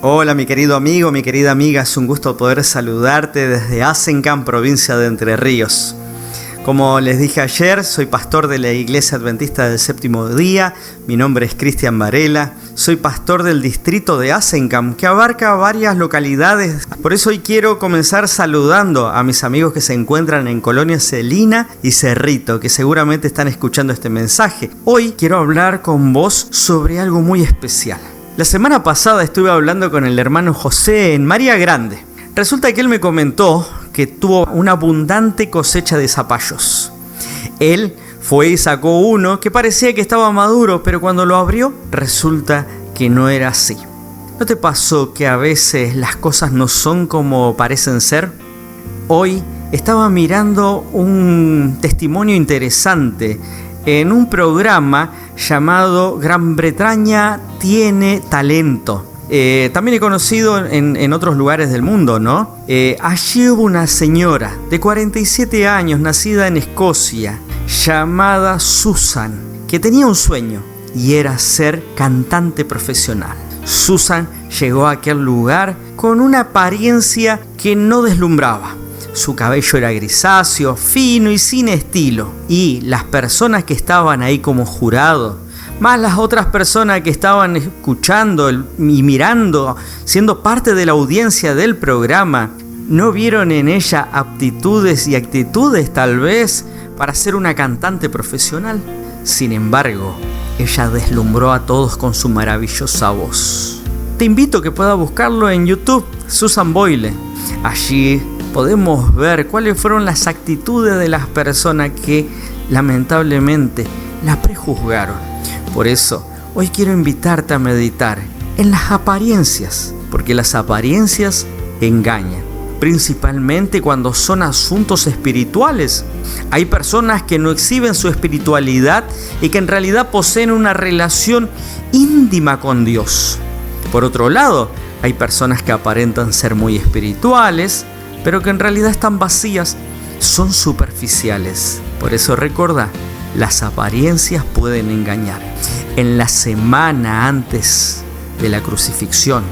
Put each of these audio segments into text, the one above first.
Hola mi querido amigo, mi querida amiga, es un gusto poder saludarte desde Azencam, provincia de Entre Ríos. Como les dije ayer, soy pastor de la Iglesia Adventista del Séptimo Día, mi nombre es Cristian Varela, soy pastor del distrito de Azencam, que abarca varias localidades. Por eso hoy quiero comenzar saludando a mis amigos que se encuentran en Colonia Celina y Cerrito, que seguramente están escuchando este mensaje. Hoy quiero hablar con vos sobre algo muy especial. La semana pasada estuve hablando con el hermano José en María Grande. Resulta que él me comentó que tuvo una abundante cosecha de zapallos. Él fue y sacó uno que parecía que estaba maduro, pero cuando lo abrió, resulta que no era así. ¿No te pasó que a veces las cosas no son como parecen ser? Hoy estaba mirando un testimonio interesante en un programa llamado Gran Bretaña tiene talento. También he conocido en otros lugares del mundo, ¿no? Allí hubo una señora de 47 años, nacida en Escocia, llamada Susan, que tenía un sueño y era ser cantante profesional. Susan llegó a aquel lugar con una apariencia que no deslumbraba. Su cabello era grisáceo, fino y sin estilo. Y las personas que estaban ahí como jurado, más las otras personas que estaban escuchando y mirando, siendo parte de la audiencia del programa, no vieron en ella aptitudes y actitudes tal vez para ser una cantante profesional. Sin embargo, ella deslumbró a todos con su maravillosa voz. Te invito a que puedas buscarlo en YouTube, Susan Boyle. Allí podemos ver cuáles fueron las actitudes de las personas que lamentablemente la prejuzgaron. Por eso, hoy quiero invitarte a meditar en las apariencias, porque las apariencias engañan, principalmente cuando son asuntos espirituales. Hay personas que no exhiben su espiritualidad y que en realidad poseen una relación íntima con Dios. Por otro lado, hay personas que aparentan ser muy espirituales, pero que en realidad están vacías, son superficiales. Por eso recuerda, las apariencias pueden engañar. En la semana antes de la crucifixión,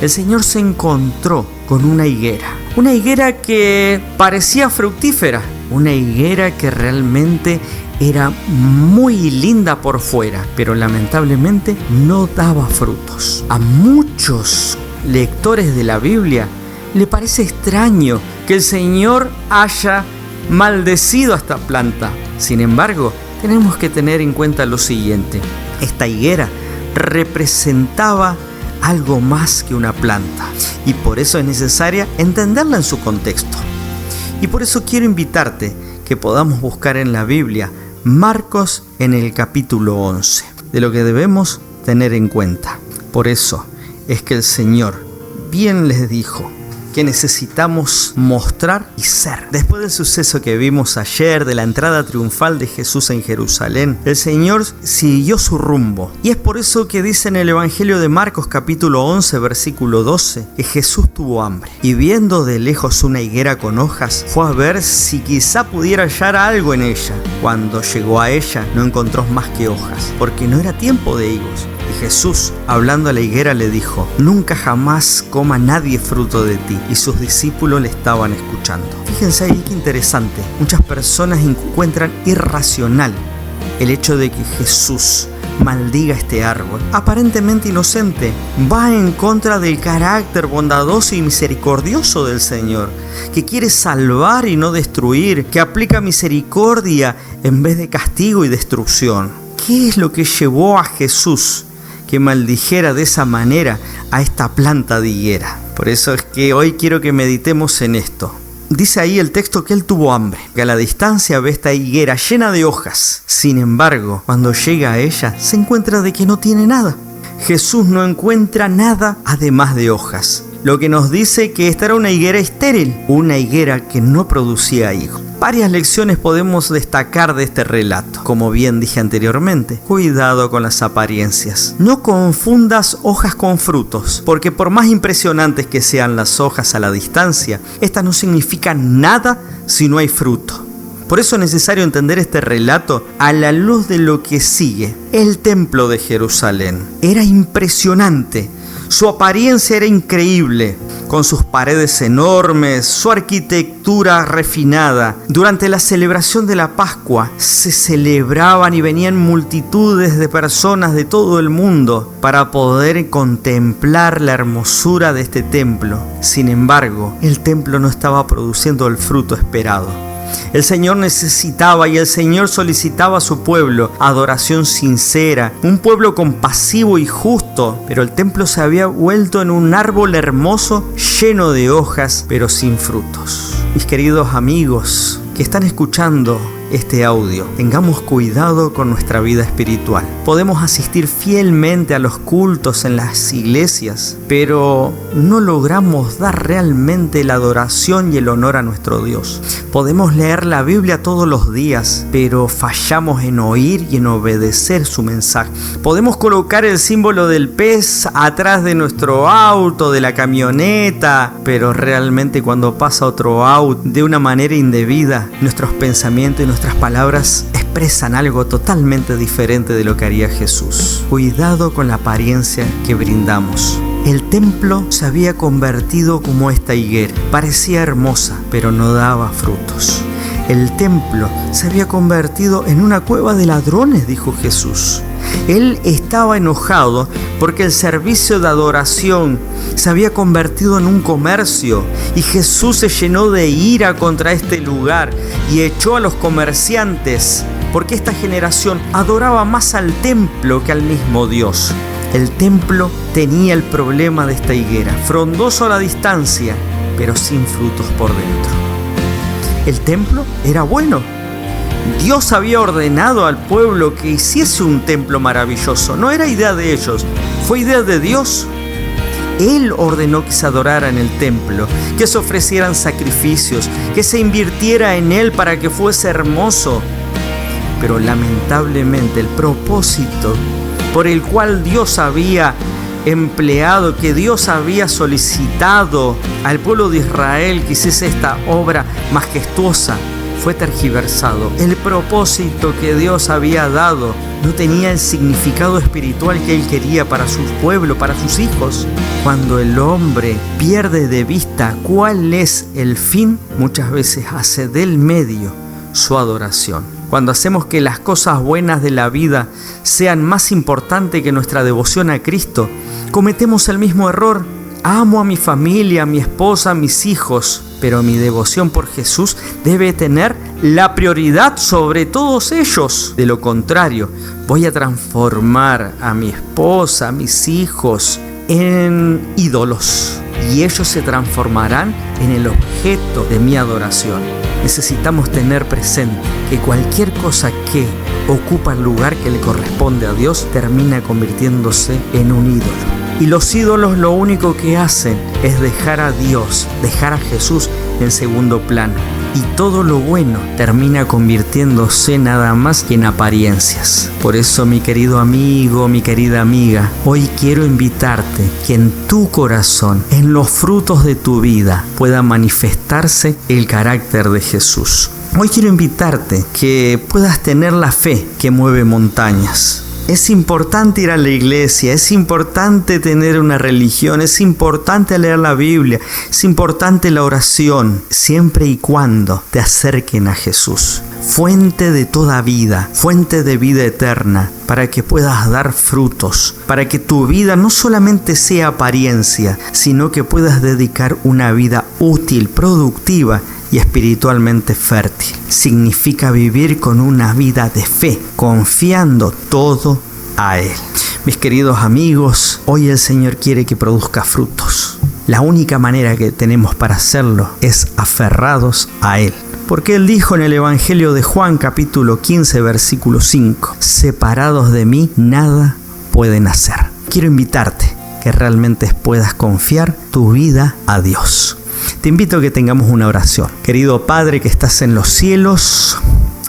el Señor se encontró con una higuera que parecía fructífera, una higuera que realmente era muy linda por fuera, pero lamentablemente no daba frutos. A muchos lectores de la Biblia le parece extraño que el Señor haya maldecido a esta planta. Sin embargo, tenemos que tener en cuenta lo siguiente: esta higuera representaba algo más que una planta, y por eso es necesaria entenderla en su contexto. Y por eso quiero invitarte que podamos buscar en la Biblia Marcos en el capítulo 11, de lo que debemos tener en cuenta. Por eso es que el Señor bien les dijo que necesitamos mostrar y ser. Después del suceso que vimos ayer de la entrada triunfal de Jesús en Jerusalén, el Señor siguió su rumbo. Y es por eso que dice en el Evangelio de Marcos capítulo 11 versículo 12 que Jesús tuvo hambre y viendo de lejos una higuera con hojas, fue a ver si quizá pudiera hallar algo en ella. Cuando llegó a ella no encontró más que hojas, porque no era tiempo de higos. Y Jesús, hablando a la higuera, le dijo: nunca jamás coma nadie fruto de ti. Y sus discípulos le estaban escuchando. Fíjense ahí qué interesante. Muchas personas encuentran irracional el hecho de que Jesús maldiga este árbol, aparentemente inocente. Va en contra del carácter bondadoso y misericordioso del Señor, que quiere salvar y no destruir, que aplica misericordia en vez de castigo y destrucción. ¿Qué es lo que llevó a Jesús que maldijera de esa manera a esta planta de higuera? Por eso es que hoy quiero que meditemos en esto. Dice ahí el texto que él tuvo hambre, que a la distancia ve esta higuera llena de hojas. Sin embargo, cuando llega a ella, se encuentra de que no tiene nada. Jesús no encuentra nada además de hojas, lo que nos dice que esta era una higuera estéril, una higuera que no producía higos. Varias lecciones podemos destacar de este relato. Como bien dije anteriormente, cuidado con las apariencias. No confundas hojas con frutos, porque por más impresionantes que sean las hojas a la distancia, estas no significan nada si no hay fruto. Por eso es necesario entender este relato a la luz de lo que sigue. El templo de Jerusalén era impresionante. Su apariencia era increíble, con sus paredes enormes, su arquitectura refinada. Durante la celebración de la Pascua se celebraban y venían multitudes de personas de todo el mundo para poder contemplar la hermosura de este templo. Sin embargo, el templo no estaba produciendo el fruto esperado. El Señor necesitaba y el Señor solicitaba a su pueblo adoración sincera, un pueblo compasivo y justo, pero el templo se había vuelto en un árbol hermoso lleno de hojas, pero sin frutos. Mis queridos amigos que están escuchando este audio, tengamos cuidado con nuestra vida espiritual. Podemos asistir fielmente a los cultos en las iglesias, pero no logramos dar realmente la adoración y el honor a nuestro Dios. Podemos leer la Biblia todos los días, pero fallamos en oír y en obedecer su mensaje. Podemos colocar el símbolo del pez atrás de nuestro auto, de la camioneta, pero realmente cuando pasa otro auto de una manera indebida, nuestros pensamientos y nuestras palabras expresan algo totalmente diferente de lo que haría Jesús. Cuidado con la apariencia que brindamos. El templo se había convertido como esta higuera. Parecía hermosa, pero no daba frutos. El templo se había convertido en una cueva de ladrones, dijo Jesús. Él estaba enojado porque el servicio de adoración se había convertido en un comercio y Jesús se llenó de ira contra este lugar y echó a los comerciantes porque esta generación adoraba más al templo que al mismo Dios. El templo tenía el problema de esta higuera, frondoso a la distancia, pero sin frutos por dentro. El templo era bueno. Dios había ordenado al pueblo que hiciese un templo maravilloso. No era idea de ellos, fue idea de Dios. Él ordenó que se adorara en el templo, que se ofrecieran sacrificios, que se invirtiera en él para que fuese hermoso. Pero lamentablemente el propósito por el cual Dios había empleado, que Dios había solicitado al pueblo de Israel que hiciese esta obra majestuosa, fue tergiversado. El propósito que Dios había dado no tenía el significado espiritual que Él quería para su pueblo, para sus hijos. Cuando el hombre pierde de vista cuál es el fin, muchas veces hace del medio su adoración. Cuando hacemos que las cosas buenas de la vida sean más importantes que nuestra devoción a Cristo, cometemos el mismo error. Amo a mi familia, a mi esposa, a mis hijos, pero mi devoción por Jesús debe tener la prioridad sobre todos ellos. De lo contrario, voy a transformar a mi esposa, a mis hijos en ídolos y ellos se transformarán en el objeto de mi adoración. Necesitamos tener presente que cualquier cosa que ocupa el lugar que le corresponde a Dios termina convirtiéndose en un ídolo. Y los ídolos lo único que hacen es dejar a Dios, dejar a Jesús en segundo plano. Y todo lo bueno termina convirtiéndose nada más que en apariencias. Por eso, mi querido amigo, mi querida amiga, hoy quiero invitarte que en tu corazón, en los frutos de tu vida, pueda manifestarse el carácter de Jesús. Hoy quiero invitarte que puedas tener la fe que mueve montañas. Es importante ir a la iglesia, es importante tener una religión, es importante leer la Biblia, es importante la oración, siempre y cuando te acerquen a Jesús, fuente de toda vida, fuente de vida eterna, para que puedas dar frutos, para que tu vida no solamente sea apariencia, sino que puedas dedicar una vida útil, productiva y espiritualmente fértil. Significa vivir con una vida de fe, confiando todo a Él. Mis queridos amigos, hoy el Señor quiere que produzca frutos. La única manera que tenemos para hacerlo es aferrados a Él. Porque Él dijo en el Evangelio de Juan capítulo 15 versículo 5, separados de mí nada pueden hacer. Quiero invitarte que realmente puedas confiar tu vida a Dios. Te invito a que tengamos una oración. Querido Padre que estás en los cielos,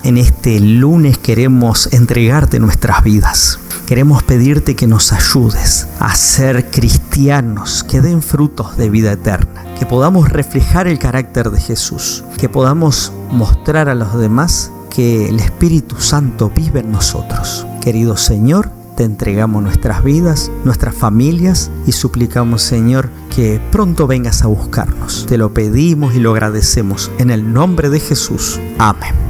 en este lunes queremos entregarte nuestras vidas. Queremos pedirte que nos ayudes a ser cristianos que den frutos de vida eterna, que podamos reflejar el carácter de Jesús, que podamos mostrar a los demás que el Espíritu Santo vive en nosotros. Querido Señor, te entregamos nuestras vidas, nuestras familias y suplicamos, Señor, que pronto vengas a buscarnos. Te lo pedimos y lo agradecemos en el nombre de Jesús. Amén.